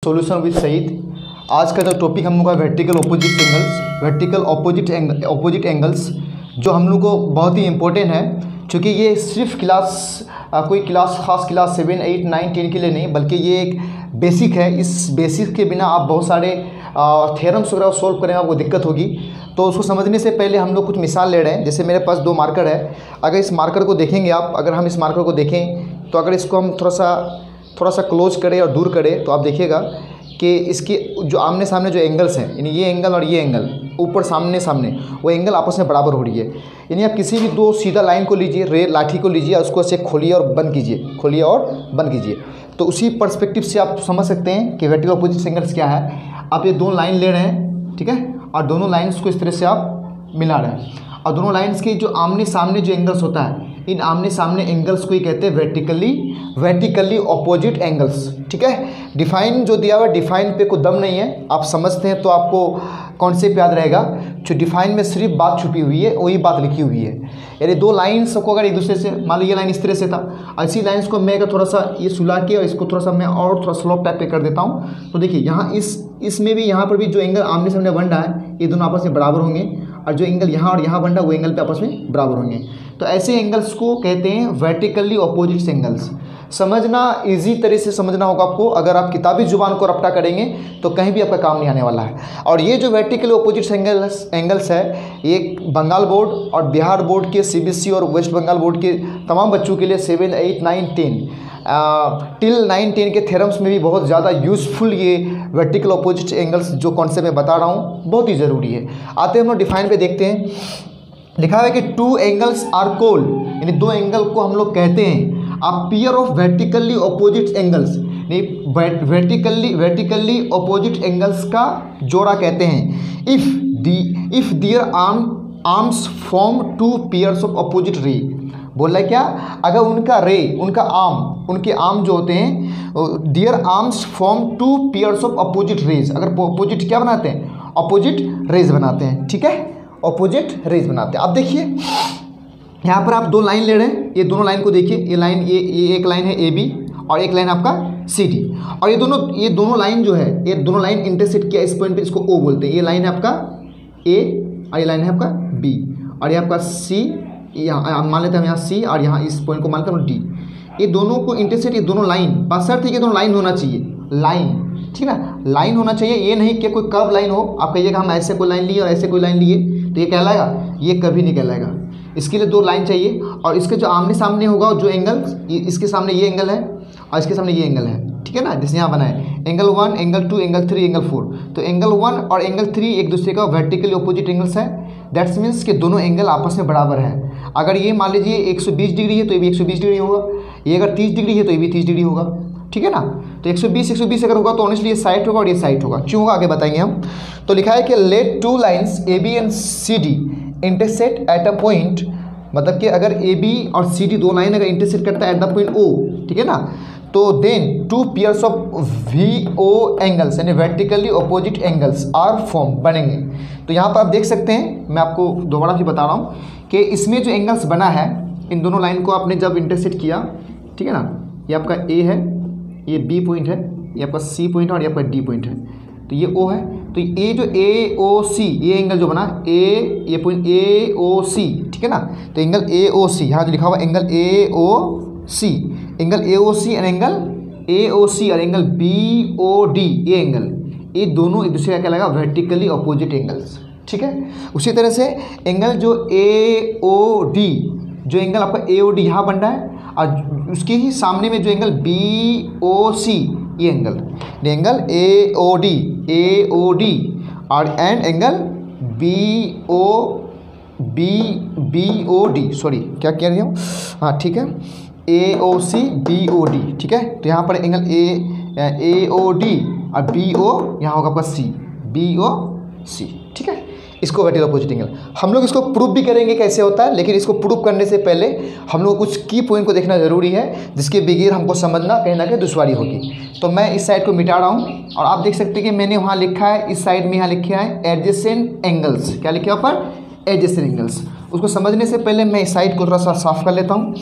Solution with Saeed. आज का जो टॉपिक हम लोग का वर्टिकल ऑपोजिट एंगल्स जो हम लोग को बहुत ही इम्पोर्टेंट है, क्योंकि ये सिर्फ कोई खास क्लास 7, 8, 9, 10 के लिए नहीं, बल्कि ये एक बेसिक है। इस बेसिक के बिना आप बहुत सारे थ्योरम्स वगैरह सॉल्व करेंगे, आपको दिक्कत होगी। तो उसको समझने से पहले हम लोग कुछ मिसाल ले रहे हैं। जैसे मेरे पास 2 मार्कर है, अगर इस मार्कर को देखेंगे आप, अगर हम इस मार्कर को देखें तो अगर इसको हम थोड़ा सा क्लोज करें और दूर करें तो आप देखिएगा कि इसके जो आमने सामने जो एंगल्स हैं, यानी ये एंगल और ये एंगल ऊपर सामने वो एंगल आपस में बराबर हो रही है। यानी आप किसी भी 2 सीधा लाइन को लीजिए, लाठी को लीजिए, उसको ऐसे खोलिए और बंद कीजिए, तो उसी पर्सपेक्टिव से आप समझ सकते हैं कि वर्टिकल ऑपोजिट एंगल्स क्या है। आप ये 2 लाइन ले रहे हैं, ठीक है, और दोनों लाइन्स को इस तरह से आप मिला रहे हैं, और दोनों लाइन्स के जो आमने सामने जो एंगल्स होता है, इन आमने सामने एंगल्स को ही कहते हैं वर्टिकली ऑपोजिट एंगल्स। ठीक है, डिफाइन जो दिया हुआ है, डिफाइन पे कोई दम नहीं है, आप समझते हैं तो आपको कॉन्सेप्ट याद रहेगा। जो डिफाइन में सिर्फ बात छुपी हुई है, वही बात लिखी हुई है। यानी 2 लाइन्स को अगर एक दूसरे से, मान लो ये लाइन इस तरह से था, ऐसी लाइन्स को मैं थोड़ा सा ये सुला के और इसको थोड़ा सा मैं और थोड़ा स्लोप टाइप पे कर देता हूँ, तो देखिए यहाँ इसमें भी, यहाँ पर भी जो एंगल आमने सामने बन रहा है, ये दोनों आपस में बराबर होंगे, और जो एंगल यहाँ और यहाँ बन रहा है वो एंगल पे आपस में बराबर होंगे। तो ऐसे एंगल्स को कहते हैं वर्टिकली ऑपोजिट एंगल्स। समझना इजी तरह से समझना होगा आपको। अगर आप किताबी जुबान को रफ्ता करेंगे तो कहीं भी आपका काम नहीं आने वाला है। और ये जो वर्टिकली ऑपोजिट एंगल्स है, ये बंगाल बोर्ड और बिहार बोर्ड के CBSE और वेस्ट बंगाल बोर्ड के तमाम बच्चों के लिए 7, 8, 9, 10 टिल 9, 10 के थ्योरम्स में भी बहुत ज़्यादा यूज़फुल ये वर्टिकल ऑपोजिट एंगल्स जो कॉन्सेप्ट मैं बता रहा हूँ, बहुत ही ज़रूरी है। आते हैं हम लोग डिफाइन पे देखते हैं। लिखा है कि 2 एंगल्स आर कॉल्ड, यानी 2 एंगल को हम लोग कहते हैं a pair of vertically opposite angles. Vertically opposite angles का जोड़ा कहते हैं। If their arms form 2 pairs of opposite ray. बोल रहा है क्या, अगर उनके आर्म जो होते हैं, their arms form 2 pairs of opposite rays. अगर ऑपोजिट क्या बनाते हैं, ऑपोजिट रेज बनाते हैं। ठीक है, ऑपोजिट रेज बनाते हैं। अब देखिए यहाँ पर आप 2 लाइन ले रहे हैं, ये दोनों लाइन को देखिए, ये एक लाइन है AB और एक लाइन आपका CD, और ये दोनों लाइन जो है, ये दोनों लाइन इंटरसेक्ट किया इस पॉइंट पे, इसको O बोलते हैं। ये लाइन है आपका A और ये लाइन है आपका B, और ये आपका C, यहाँ मान लेते हैं हम यहाँ C, और यहाँ इस पॉइंट को मान लेते हैं D। ये दोनों को इंटरसेक्ट, ये दोनों लाइन, बशर्ते कि दोनों लाइन होना चाहिए, लाइन, ठीक है ना, लाइन होना चाहिए। ये नहीं कि कोई कर्व लाइन हो, आप कहिएगा हम ऐसे कोई लाइन लिए और ऐसे कोई लाइन लिए तो ये कहलाएगा, ये कभी नहीं कहलाएगा। इसके लिए 2 लाइन चाहिए, और इसके जो आमने सामने होगा जो एंगल, इसके सामने ये एंगल है और इसके सामने ये एंगल है, ठीक है ना, जैसे यहाँ बनाए एंगल 1, एंगल 2, एंगल 3, एंगल 4। तो एंगल 1 और एंगल 3 एक दूसरे का वर्टिकली ऑपोजिट एंगल्स है। दैट्स मीन्स कि दोनों एंगल आपस में बराबर है। अगर ये मान लीजिए 120 डिग्री है तो ये भी 120 डिग्री होगा, ये अगर 30 डिग्री है तो ये भी 30 डिग्री होगा, ठीक है ना। तो 120 अगर होगा तो ऑनेस्टली ये साइड होगा और ये साइड होगा। क्यों होगा आगे बताएंगे हम। तो लिखा है कि let 2 lines AB and CD intersect at a point, मतलब कि अगर AB और CD 2 लाइन अगर इंटरसेक्ट करता है एट द पॉइंट O, ठीक है ना, तो then 2 pairs of VO angles यानी vertically opposite angles are form बनेंगे। तो यहाँ पर आप देख सकते हैं, मैं आपको दोबारा भी बता रहा हूँ कि इसमें जो एंगल्स बना है, इन दोनों लाइन को आपने जब इंटरसेक्ट किया, ठीक है ना, ये आपका A है, ये B पॉइंट है, ये आपका C पॉइंट है और ये आपका D पॉइंट है, तो ये O है। तो ये जो AOC, ये एंगल जो बना ये पॉइंट AOC, ठीक है ना, तो एंगल AOC, यहाँ जो लिखा हुआ एंगल AOC और एंगल AOC और एंगल BOD, ये एंगल, ये दोनों एक दूसरे का क्या लगा, वर्टिकली ऑपोजिट एंगल्स। ठीक है, उसी तरह से एंगल जो AOD, जो एंगल आपका AOD यहाँ बन रहा है, और उसके ही सामने में जो एंगल BOC, ये एंगल AOD और एंड एंगल BOD, सॉरी क्या कह रही हूँ, हाँ ठीक है, AOC BOD, ठीक है। तो यहाँ पर एंगल AOD और BO, यहाँ होगा आपका BOC, ठीक है। इसको वर्टिकल ऑपोजिट एंगल, हम लोग इसको प्रूफ भी करेंगे कैसे होता है, लेकिन इसको प्रूफ करने से पहले हम लोग कुछ की पॉइंट को देखना ज़रूरी है, जिसके बगैर हमको समझना कहीं ना कहीं दुश्वारी होगी। तो मैं इस साइड को मिटा रहा हूँ, और आप देख सकते हैं कि मैंने वहाँ लिखा है, इस साइड में यहाँ लिखा है एडजेसेंट एंगल्स। क्या लिखा है ऊपर, एडजेसेंट एंगल्स। उसको समझने से पहले मैं इस साइड को थोड़ा सा साफ कर लेता हूँ।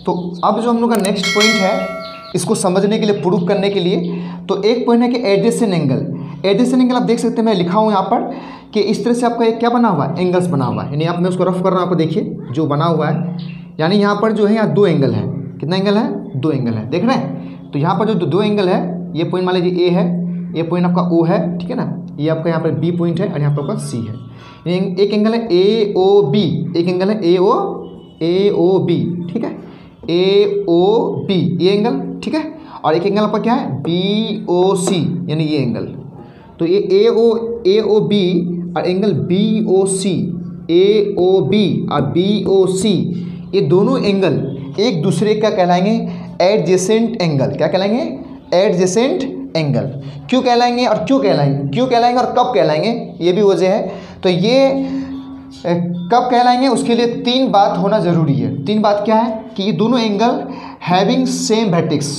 तो अब जो हम लोग का नेक्स्ट पॉइंट है इसको समझने के लिए, प्रूफ करने के लिए। तो एक पॉइंट है कि एडजेसेंट एंगल। एडजेसेंट एंगल आप देख सकते हैं, मैं लिखा हूँ यहाँ पर कि इस तरह से आपका एक क्या बना हुआ है, एंगल्स बना हुआ है। यानी आप, मैं उसको रफ कर रहा हूँ, आपको देखिए जो बना हुआ है। यानी यहाँ पर जो है, यहाँ 2 एंगल है। कितना एंगल है? 2 एंगल है, देख रहे हैं। तो यहाँ पर जो 2 एंगल है, ये पॉइंट मान लीजिए ए है, ये पॉइंट आपका ओ है, ठीक है ना। ये आपका यहाँ पर बी पॉइंट है और यहाँ पर आपका सी है। एक एंगल है ए ओ बी, एक एंगल है ए ओ बी, ठीक है, ए ओ बी, ये एंगल, ठीक है। और एक एंगल आपका क्या है, बी ओ सी, यानी ये एंगल। तो ये ए ओ बी और एंगल बी ओ सी, ए ओ बी और बी ओ सी, ये दोनों एंगल एक दूसरे का कहलाएंगे एडजेसेंट एंगल। क्या कहलाएंगे? Adjacent angle. क्यों कहलाएंगे और क्यों कहलाएंगे और कब कहलाएंगे, ये भी वजह है। तो ये कब कहलाएंगे, उसके लिए 3 बात होना ज़रूरी है। 3 बात क्या है कि ये दोनों एंगल हैविंग सेम वर्टेक्स।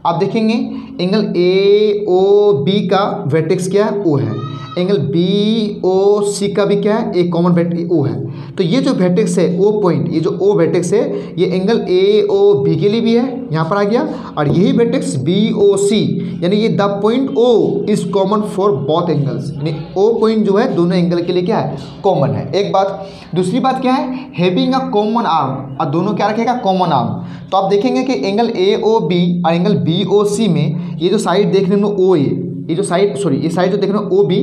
आप देखेंगे एंगल ए ओ बी का वर्टेक्स क्या है, ओ है। एंगल बी ओ सी का भी क्या है, एक कॉमन वर्टेक्स ओ है। तो ये जो वर्टेक्स है ओ पॉइंट, ये जो ओ वर्टेक्स है, ये एंगल ए ओ बी के लिए भी है, यहाँ पर आ गया। और यही वर्टेक्स बी ओ सी, यानी ये the point O is common for both angles. यानी ओ पॉइंट जो है दोनों एंगल के लिए क्या है, कॉमन है। एक बात। दूसरी बात क्या है, हैविंग अ कॉमन आर्म। और दोनों क्या रखेगा, कॉमन आर्म। तो आप देखेंगे कि एंगल ए ओ बी और एंगल बी ओ सी में ये जो साइड देख रहे हैं ओ ए, ये जो साइड, सॉरी ये साइड जो देख रहे हैं ओ बी,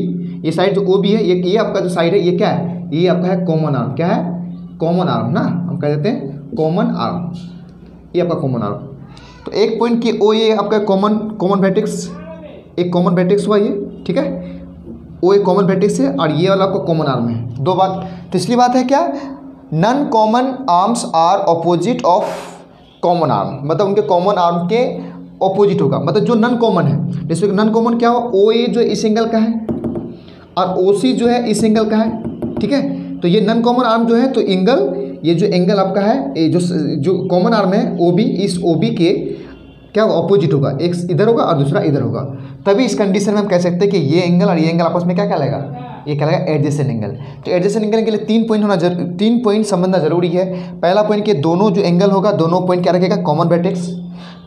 ये साइड जो ओ बी है, ये आपका जो साइड है, ये क्या है, ये आपका है कॉमन आर्म। क्या है? कॉमन आर्म ना, हम कह देते हैं कॉमन आर्म, ये आपका कॉमन आर्म। तो एक पॉइंट की ओ ये आपका कॉमन वर्टेक्स, एक कॉमन वर्टेक्स हुआ ये, ठीक है। ओ एक कॉमन वर्टेक्स है और ये वाला आपका कॉमन आर्म है। 2 बात। तीसरी बात है क्या, non common arms are opposite of common arm. मतलब उनके कॉमन आर्म के ऑपोजिट होगा, मतलब जो नॉन कॉमन है। जैसे नॉन कॉमन क्या हो, ओ ए जो इस एंगल का है और ओ सी जो है इस एंगल का है, ठीक है। तो ये नॉन कॉमन आर्म जो है, तो एंगल, ये जो एंगल आपका है, ये जो कॉमन आर्म है ओ बी, इस ओ बी के क्या ऑपोजिट होगा, एक इधर होगा और दूसरा इधर होगा। तभी इस कंडीशन में हम कह सकते हैं कि ये एंगल और ये एंगल आपस में क्या कहलाएगा, ये कहलाएगा एडजेसेंट एंगल। तो एडजेसेंट एंगल के लिए 3 पॉइंट समझना जरूरी है। पहला पॉइंट कि दोनों जो एंगल होगा, दोनों पॉइंट क्या रखेगा, कॉमन वर्टेक्स।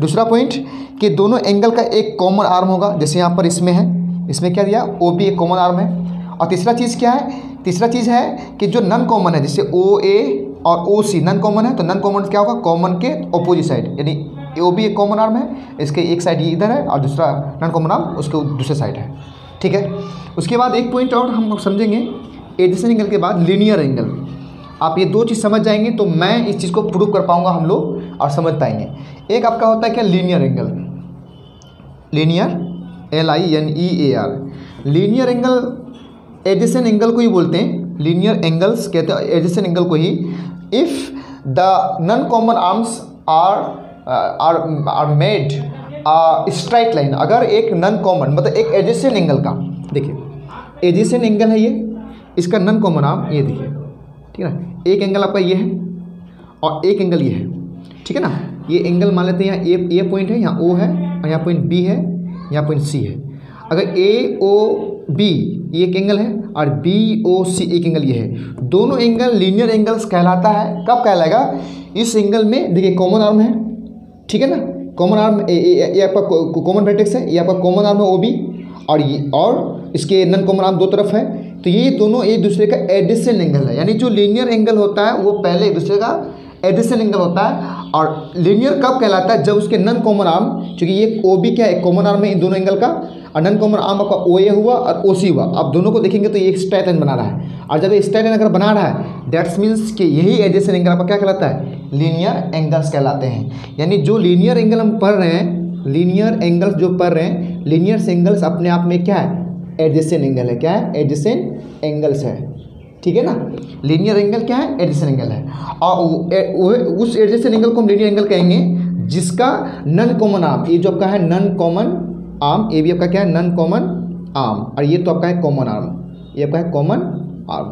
दूसरा पॉइंट कि दोनों एंगल का एक कॉमन आर्म होगा, जैसे यहाँ पर इसमें है, इसमें क्या दिया, ओ बी एक कॉमन आर्म है। और तीसरा चीज़ क्या है, तीसरा चीज़ है कि जो नॉन कॉमन है, जैसे ओ ए और ओ सी नॉन कॉमन है, तो नॉन कॉमन क्या होगा, कॉमन के ऑपोजिट साइड। यानी ओ भी एक कॉमन आर्म है, इसके एक साइड ये इधर है और दूसरा नॉन कॉमन आर्म उसके दूसरे साइड है, ठीक है। उसके बाद एक पॉइंट और हम लोग समझेंगे, एडजेसेंट एंगल के बाद लीनियर एंगल। आप ये 2 चीज़ समझ जाएंगे तो मैं इस चीज़ को प्रूव कर पाऊंगा हम लोग और समझ पाएंगे। एक आपका होता है क्या, linear angle. Linear LINEAR। Linear angle adjacent angle को ही बोलते हैं, लीनियर एंगल्स कहते हैं एडजेसेंट एंगल को ही। If the non common arms are made straight line. अगर एक नॉन कॉमन, मतलब एक एडजेसेंट एंगल का, देखिए एडजेसेंट एंगल है ये, इसका नॉन कॉमन आर्म ये देखिए, ठीक है ना। एक एंगल आपका ये है और एक एंगल ये है, ठीक है ना। ये एंगल मान लेते हैं, यहाँ ए पॉइंट है, यहाँ ओ है और यहाँ पॉइंट बी है, यहाँ पॉइंट सी है। अगर ए ओ बी ये एक एंगल है और बी ओ सी एक एंगल ये है, दोनों एंगल लीनियर एंगल्स कहलाता है। कब कहलाएगा, इस एंगल में देखिए कॉमन आर्म है, ठीक है ना। कॉमन आर्म ये आपका कॉमन वर्टेक्स है, ये आपका कॉमन आर्म है ओ बी, और इसके नॉन कॉमन आर्म 2 तरफ है। तो ये दोनों एक दूसरे का एडजेसेंट एंगल है। यानी जो लीनियर एंगल होता है वो पहले एक दूसरे का एडजेसेंट एंगल होता है। और लीनियर कब कहलाता है, जब उसके नॉन कॉमन आर्म, क्योंकि ये ओ बी क्या है, एक कॉमन आर्म है इन दोनों एंगल का, और नॉन कॉमन आर्म आपका ओ ए हुआ और ओ सी हुआ। आप दोनों को देखेंगे तो ये एक स्ट्रेट लाइन बना रहा है, और जब ये स्ट्रेट लाइन अगर बना रहा है, दैट्स मीन्स कि यही एडजेसेंट एंगल आपका क्या कहलाता है, लीनियर एंगल्स कहलाते हैं। यानी जो लीनियर एंगल हम पढ़ रहे हैं, लीनियर एंगल्स जो पढ़ रहे हैं, लीनियर एंगल्स अपने आप में क्या है, एडजेसेंट एंगल है। क्या है, एडजेसेंट एंगल्स है, ठीक है ना। लीनियर एंगल क्या है, एडजेसेंट एंगल है। और उस एडजेसेंट एंगल को हम लीनियर एंगल कहेंगे जिसका नॉन कॉमन आर्म, ये जो आपका है नॉन कॉमन आर्म, ये भी आपका क्या है, नॉन कॉमन आर्म, और ये तो आपका है कॉमन आर्म, ये आपका है कॉमन आर्म।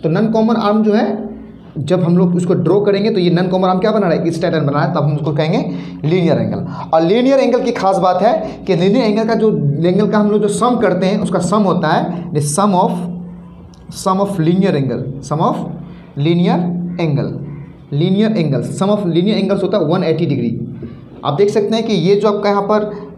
तो नॉन कॉमन आर्म जो है, जब हम लोग उसको ड्रॉ करेंगे तो ये नॉन कॉमन आर्म क्या बना रहा है, स्ट्रेट लाइन बना रहा है, तब हम उसको कहेंगे लीनियर एंगल। और लीनियर एंगल की खास बात है कि लीनियर एंगल का जो एंगल का हम लोग जो सम करते हैं, उसका सम होता है sum of linear angle, sum of linear angle, linear angle, sum of linear angles होता है 180 डिग्री। आप देख सकते हैं कि ये जो आपका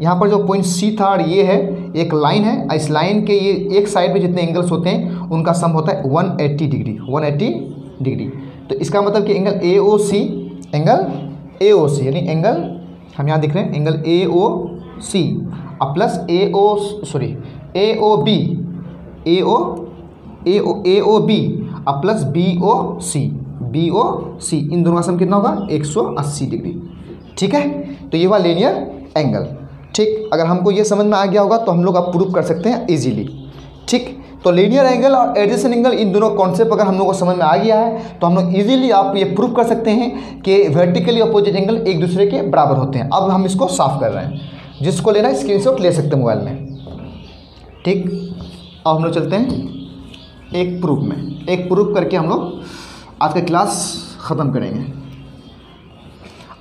यहाँ पर जो पॉइंट सी था और ये है एक लाइन है, इस लाइन के ये एक साइड पे जितने एंगल्स होते हैं उनका सम होता है 180 डिग्री, 180 डिग्री। तो इसका मतलब कि एंगल AOC यानी एंगल हम यहाँ दिख रहे हैं एंगल AOC और प्लस AOB और प्लस BOC, इन दोनों का सम कितना होगा 180 डिग्री। ठीक है, तो ये हुआ लीनियर एंगल। ठीक, अगर हमको ये समझ में आ गया होगा तो हम लोग अब प्रूव कर सकते हैं इजीली। ठीक, तो लीनियर एंगल और एडजेसेंट एंगल इन दोनों कॉन्सेप्ट अगर हम लोग को समझ में आ गया है तो हम लोग इजीली आप ये प्रूव कर सकते हैं कि वर्टिकली अपोजिट एंगल एक दूसरे के बराबर होते हैं। अब हम इसको साफ कर रहे हैं, जिसको लेना है स्क्रीनशॉट ले सकते हैं मोबाइल में। ठीक, अब हम लोग चलते हैं एक प्रूफ करके हम लोग आज का क्लास ख़त्म करेंगे।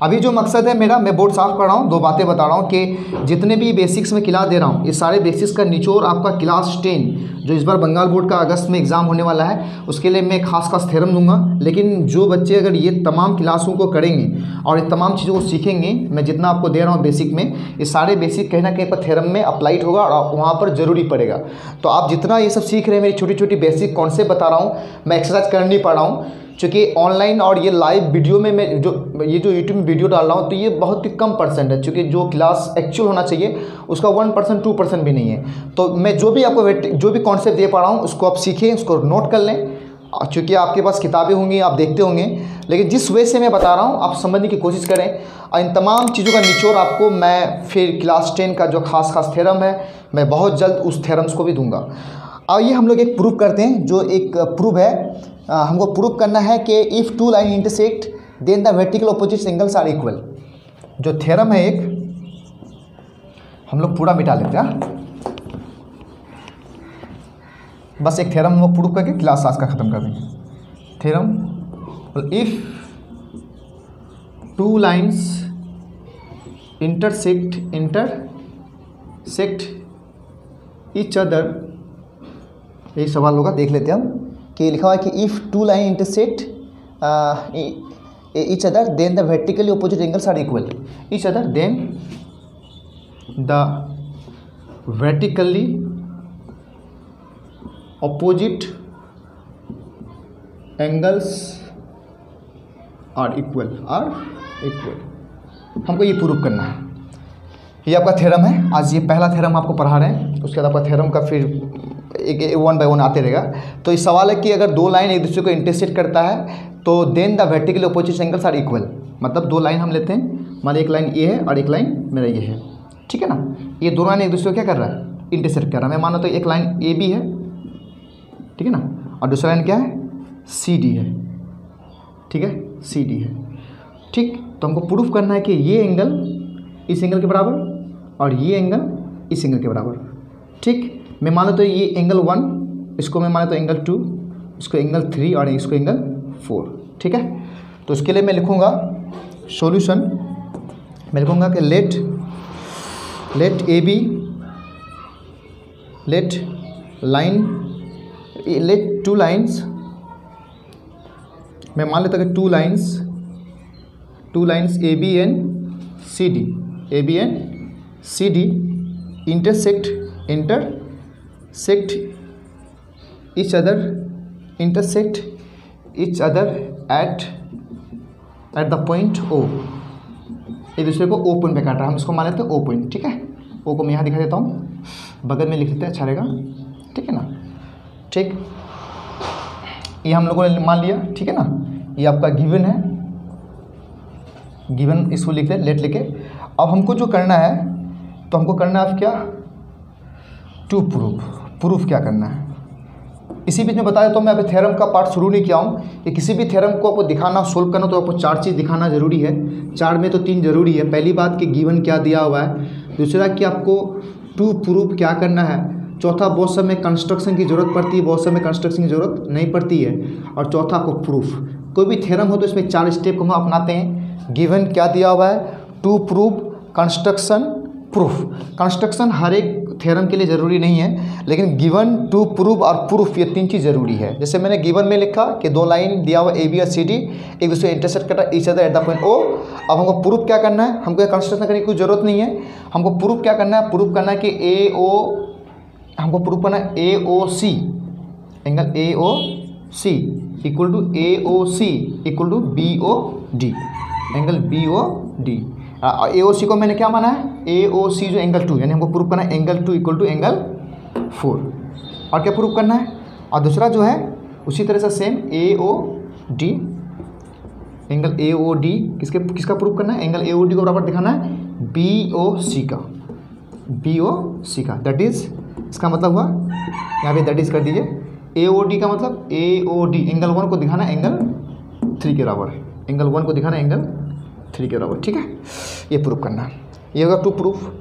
अभी जो मकसद है मेरा, मैं बोर्ड साफ कर रहा हूँ, दो बातें बता रहा हूँ कि जितने भी बेसिक्स में क्लास दे रहा हूँ ये सारे बेसिक्स का निचोड़ आपका क्लास 10 जो इस बार बंगाल बोर्ड का अगस्त में एग्ज़ाम होने वाला है उसके लिए मैं खास थ्योरम दूंगा। लेकिन जो बच्चे अगर ये तमाम क्लासों को करेंगे और ये तमाम चीज़ों को सीखेंगे, मैं जितना आपको दे रहा हूँ बेसिक में, ये सारे बेसिक कहीं ना कहीं पर थ्योरम में अप्लाइड होगा और वहाँ पर ज़रूरी पड़ेगा। तो आप जितना ये सब सीख रहे हैं, मेरी छोटी छोटी बेसिक कॉन्सेप्ट बता रहा हूँ, मैं एक्सरसाइज कर नहीं पा रहा हूँ क्योंकि ऑनलाइन और ये लाइव वीडियो में मैं जो यूट्यूब में वीडियो डाल रहा हूँ तो ये बहुत ही कम परसेंट है, क्योंकि जो क्लास एक्चुअल होना चाहिए उसका 1% 2% भी नहीं है। तो मैं जो भी आपको जो भी कॉन्सेप्ट दे पा रहा हूँ उसको आप सीखें, उसको नोट कर लें, क्योंकि आपके पास किताबें होंगी, आप देखते होंगे, लेकिन जिस वे से मैं बता रहा हूँ आप समझने की कोशिश करें। और इन तमाम चीज़ों का निचोड़ आपको मैं फिर क्लास 10 का जो खास थ्योरम है मैं बहुत जल्द उस थ्योरम्स को भी दूंगा। आइए हम लोग एक प्रूफ करते हैं, जो एक प्रूफ है, हमको प्रूफ करना है कि if two line intersect then the vertical opposite angles are equal. जो थ्योरम है एक, हम लोग पूरा मिटा लेते हैं, बस एक थ्योरम हम प्रूफ करके क्लास आज का ख़त्म कर देंगे। Theorem, if two lines intersect each other, यही सवाल होगा, देख लेते हैं हम कि लिखा हुआ है कि if two line intersect each other then the vertically opposite angles are equal. Each other then the vertically opposite angles are equal. हमको ये प्रूव करना है, ये आपका थ्योरम है। आज ये पहला थ्योरम आपको पढ़ा रहे हैं, उसके बाद आपका थ्योरम का फिर एक 1 बाय 1 आते रहेगा। तो इस सवाल है कि अगर दो लाइन एक दूसरे को इंटरसेक्ट करता है तो then the vertical opposite angles are equal. मतलब दो लाइन हम लेते हैं, मान एक लाइन ये है और एक लाइन मेरा ये है, ठीक है ना। ये दो लाइन एक दूसरे को क्या कर रहा है, इंटरसेक्ट कर रहा है। मैं मानो तो एक लाइन ए बी है, ठीक है ना, और दूसरा लाइन क्या है, सी डी है, ठीक है, सी डी है। ठीक, तो हमको प्रूफ करना है कि ये एंगल इस एंगल के बराबर और ये एंगल इस एंगल के बराबर। ठीक, मैं मान लेता हूँ ये एंगल 1, इसको मैं मान लेता हूँ एंगल 2, इसको एंगल 3 और इसको एंगल 4। ठीक है, तो इसके लिए मैं लिखूँगा सॉल्यूशन, मैं लिखूँगा कि let A B, let two lines, मैं मान लेता कि two lines A B and C D intersect each other at the point O। एक दूसरे को O पॉइंट पे काट रहा है, हम इसको मान लेते हैं O पॉइंट। ठीक है, O को मैं यहाँ दिखा देता हूँ, बगल में लिख लेते हैं, अच्छा रहेगा, ठीक है ना। ठीक, ये हम लोगों ने मान लिया, ठीक है ना। ये आपका गिवन है, गिवन इसको लिखते हैं लेट लेके। अब हमको जो करना है, तो हमको करना है क्या, टू प्रूफ क्या करना है। इसी बीच में बता देता हूँ, मैं अभी थ्योरम का पार्ट शुरू नहीं किया हूँ कि किसी भी थ्योरम को आपको दिखाना, सोल्व करना तो आपको 4 चीज़ दिखाना जरूरी है। 4 में तो 3 जरूरी है। पहली बात कि गिवन क्या दिया हुआ है, दूसरा कि आपको टू प्रूफ क्या करना है, चौथा बहुत समय कंस्ट्रक्शन की ज़रूरत पड़ती है, बहुत समय कंस्ट्रक्शन की ज़रूरत नहीं पड़ती है, और चौथा आपको प्रूफ। कोई भी थ्योरम हो तो इसमें 4 स्टेप को हम अपनाते हैं। गिवन क्या दिया हुआ है, to proof, construction proof. Construction हर एक थ्योरम के लिए ज़रूरी नहीं है, लेकिन गिवन, टू प्रूव और प्रूफ, ये 3 चीज़ ज़रूरी है। जैसे मैंने गिवन में लिखा कि 2 लाइन दिया हुआ ए बी और सी डी एक दूसरे इंटरसेक्ट करता each other at the point O. अब हमको प्रूफ क्या करना है, हमको कंस्ट्रक्शन करने की कोई ज़रूरत नहीं है। हमको प्रूफ क्या करना है, प्रूफ करना है कि हमको प्रूफ करना है A O C, angle A O C equal to A O C equal to B O D, angle B O D. A O C को मैंने क्या माना है, ए ओ सी जो एंगल 2, यानी हमको प्रूफ करना है एंगल 2 इक्वल टू एंगल 4। और क्या प्रूफ करना है, और दूसरा जो है उसी तरह से same A O D, angle A O D किसका प्रूफ करना है, एंगल ए ओ डी को बराबर दिखाना है बी ओ सी का, बी ओ सी का। दैट इज, इसका मतलब हुआ यहाँ पे दैट इज कर दीजिए, ए ओ डी का मतलब ए ओ डी एंगल 1 को दिखाना है एंगल 3 के बराबर, एंगल 1 को दिखाना है एंगल 3 के बराबर। ठीक है, ये प्रूफ करना है, ये होगा 2 प्रूफ।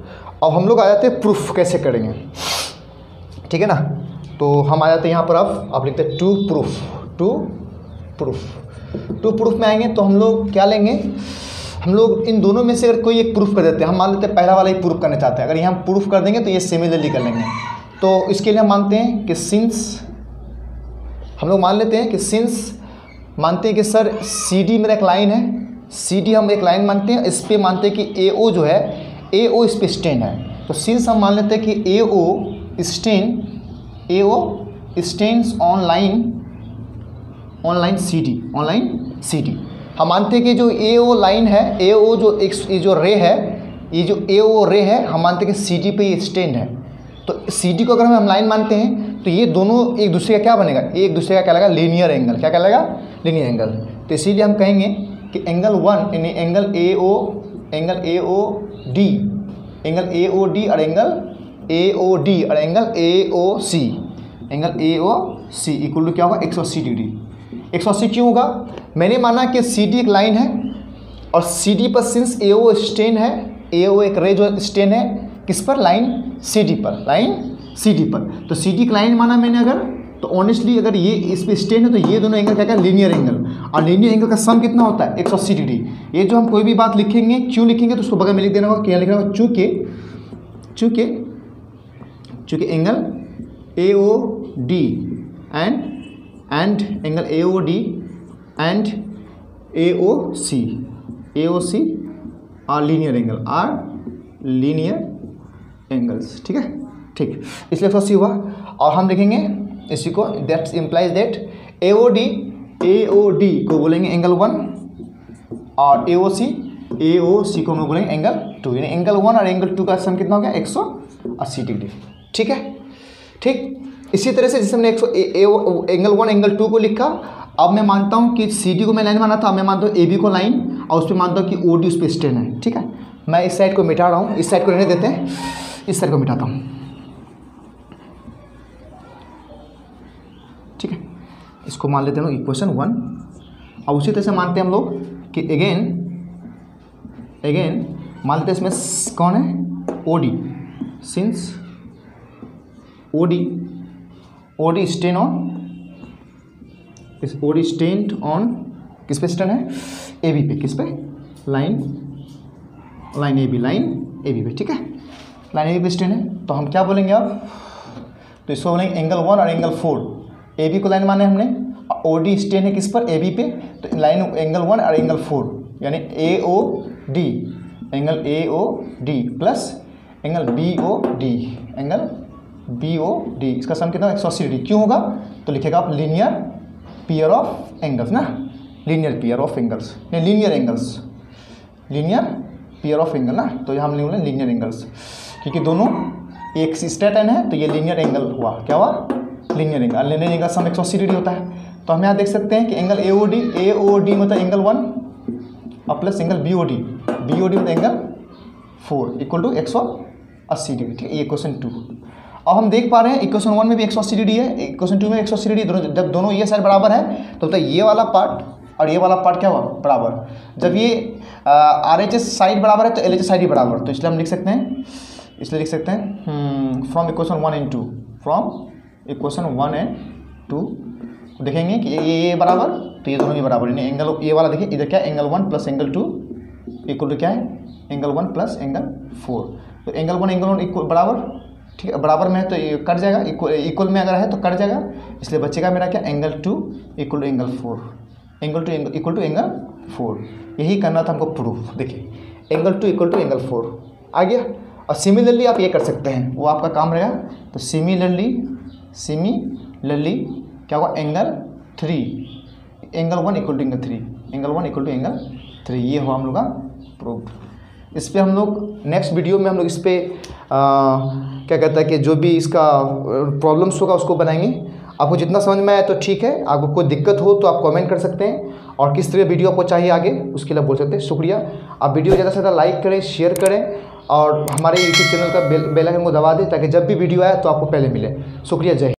अब हम लोग आ जाते हैं प्रूफ कैसे करेंगे, ठीक है ना। तो हम आ जाते हैं यहाँ पर, अब आप लिखते हैं 2 प्रूफ। 2 प्रूफ में आएंगे तो हम लोग क्या लेंगे, हम लोग इन दोनों में से अगर कोई एक प्रूफ कर देते हैं, हम मान लेते हैं पहला वाला ही प्रूफ करना चाहते हैं, अगर ये हम प्रूफ कर देंगे तो ये सिमिलरली कर लेंगे। तो इसके लिए हम मानते हैं कि सिंस, हम लोग मान लेते हैं कि सिंस, मानते हैं कि सर सी डी मेरा एक लाइन है, सी डी हम एक लाइन मानते हैं, इस पर मानते हैं कि ए ओ जो है, ए ओ इस पर स्टैंड है। तो सिंस हम मान लेते हैं कि A O stands on line C D. हम मानते हैं कि जो ए ओ लाइन है, ए ओ जो ये जो रे है, ये जो ए ओ रे है, हम मानते हैं कि सी डी पे ये स्टैंड है। तो सी डी को अगर हम लाइन मानते हैं तो ये दोनों एक दूसरे का क्या बनेगा, एक दूसरे का क्या लगेगा, लीनियर एंगल। क्या कहलाएगा, लीनियर एंगल। तो इसीलिए हम कहेंगे कि एंगल 1 यानी एंगल ए ओ डी और angle A O C equal to क्या होगा, 180 डिग्री। 180 क्यों होगा, मैंने माना कि सी डी एक लाइन है और सी डी पर सिंस ए ओ स्टैंड है, ए ओ एक रे जो स्टैंड है किस पर, लाइन सी डी पर, तो सी डी लाइन माना मैंने अगर, तो ऑनेस्टली अगर ये इस पर स्टैंड है तो ये दोनों एंगल क्या क्या, लीनियर एंगल। और लीनियर एंगल का सम कितना होता है, 180 डिग्री। ये जो हम कोई भी बात लिखेंगे, क्यों लिखेंगे तो उसको बगल में लिख देना होगा, क्या लिखना होगा, चूँकि angle A O D and angle A O D and A O C are linear angles. ठीक है, ठीक, इसलिए 180 हुआ। और हम लिखेंगे इसी को, that implies that A O D को बोलेंगे एंगल 1 और ए ओ सी को हम बोलेंगे एंगल 2, यानी एंगल 1 और एंगल 2 का सम कितना हो गया, 180 डिग्री। ठीक है, ठीक। इसी तरह से जैसे हमने एंगल 1 एंगल 2 को लिखा, अब मैं मानता हूँ कि सी डी को मैं लाइन माना था, मैं मानता हूँ ए बी को लाइन, और उस पर मानता हूँ कि ओ डी उस पर स्टैंड है। ठीक है, मैं इस साइड को मिटा रहा हूँ, इस साइड को रहने देते हैं, इस साइड को मिटाता हूँ। ठीक है, इसको मान लेते हैं लोग इक्वेशन 1। और उसी तरह से मानते हैं हम लोग कि अगेन मान लेते हैं इसमें कौन है, O D, since O D stand on किस पे स्टैंड है, ए बी पे, किस पे, लाइन ए बी पे। ठीक है, लाइन ए बी पे स्टैंड है, तो हम क्या बोलेंगे अब, तो इसको बोलेंगे एंगल 1 और एंगल 4। ए बी को लाइन माने हमने, ओ डी स्टैंड है किस पर, ए बी पे, तो लाइन एंगल 1 और एंगल 4 यानी A O D, angle A O D plus angle B O D, इसका सम कितना, 180 डिग्री। क्यों होगा, तो लिखेगा आप लीनियर पेयर ऑफ एंगल्स ना, linear pair of angles, linear pair of angle ना, तो यहाँ हम लिख लें लीनियर एंगल्स, क्योंकि दोनों एक स्ट्रेट लाइन है, तो ये लीनियर एंगल हुआ। क्या हुआ, लीनियर एंगल सम 180 डिग्री होता है। तो हम यहाँ देख सकते हैं कि एंगल ए ओ डी मतलब एंगल 1 और plus angle B O D मतलब एंगल 4 इक्वल टू 180 डिग्री। ठीक है, ये क्वेश्चन 2। अब हम देख पा रहे हैं इक्वेशन 1 में भी 180 डिग्री है, इक्वेशन 2 में 180 डिग्री, जब दोनों ये साइड बराबर है तो ये वाला पार्ट और ये वाला पार्ट क्या हुआ, बराबर। जब ये आर एच एस साइड बराबर है तो एल एच एस साइड भी बराबर, तो इसलिए हम लिख सकते हैं फ्रॉम इक्वेशन 1 एंड 2, देखेंगे कि ये बराबर, तो ये दोनों भी बराबर, यानी एंगल ये वाला देखिए इधर क्या, angle 1 plus angle 2 equal to क्या है, एंगल 1 प्लस एंगल 4। तो एंगल 1 एंगल 1 इक्वल बराबर, ठीक है, बराबर में है तो ये कट जाएगा, इक्वल में अगर है तो कट जाएगा, इसलिए बचेगा मेरा क्या, angle 2 equal to angle 4, angle 2 equal to angle 4। यही करना था हमको प्रूफ। देखिए एंगल 2 इक्वल टू एंगल 4 आ गया। और सिमिलरली आप ये कर सकते हैं, वो आपका काम रहेगा। तो सिमिलरली क्या होगा, angle 3 angle 1 equal to angle 3, angle 1 equal to angle 3, ये हुआ हम लोग का प्रूफ। इस पर हम लोग नेक्स्ट वीडियो में हम लोग इस पर क्या कहता है कि जो भी इसका प्रॉब्लम्स होगा उसको बनाएंगे। आपको जितना समझ में आया तो ठीक है, आपको कोई दिक्कत हो तो आप कमेंट कर सकते हैं, और किस तरह वीडियो आपको चाहिए आगे उसके लिए बोल सकते हैं। शुक्रिया। आप वीडियो ज़्यादा से ज़्यादा लाइक करें, शेयर करें, और हमारे यूट्यूब चैनल का बेल आइकन को दबा दें ताकि जब भी वीडियो आए तो आपको पहले मिले। शुक्रिया, जय हिंद।